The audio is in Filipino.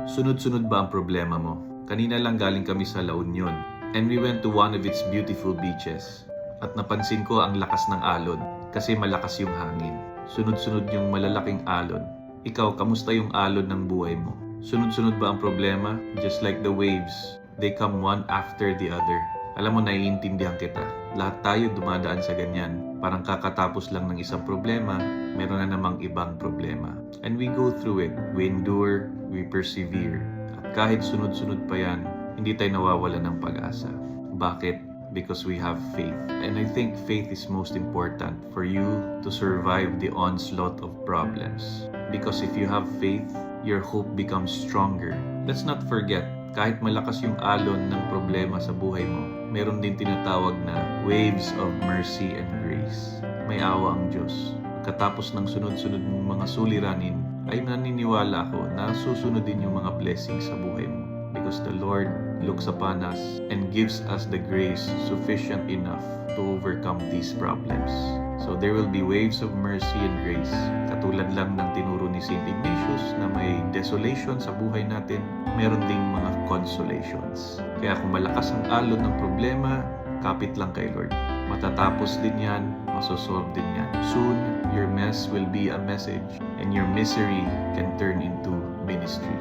Sunod-sunod ba ang problema mo? Kanina lang galing kami sa La Union and we went to one of its beautiful beaches. At napansin ko ang lakas ng alon kasi malakas yung hangin. Sunod-sunod yung malalaking alon. Ikaw, kamusta yung alon ng buhay mo? Sunod-sunod ba ang problema? Just like the waves, they come one after the other. Alam mo, naiintindihan kita. Lahat tayo dumadaan sa ganyan. Parang kakatapos lang ng isang problema, meron na namang ibang problema. And we go through it. We endure, we persevere. At kahit sunod-sunod pa yan, hindi tayo nawawala ng pag-asa. Bakit? Because we have faith. And I think faith is most important for you to survive the onslaught of problems. Because if you have faith, your hope becomes stronger. Let's not forget, kahit malakas yung alon ng problema sa buhay mo, meron din tinatawag na waves of mercy and grace. May awa ang Diyos. Katapos ng sunod-sunod mong mga suliranin, ay naniniwala ako na susunod din yung mga blessings sa buhay mo. Because the Lord looks upon us and gives us the grace sufficient enough to overcome these problems. So there will be waves of mercy and grace. Katulad lang ng tinuro ni St. Ignatius na may desolation sa buhay natin, meron ding mga consolations. Kaya kung malakas ang alon ng problema, kapit lang kay Lord. Matatapos din yan, masosolve din yan. Soon, your mess will be a message and your misery can turn into ministry.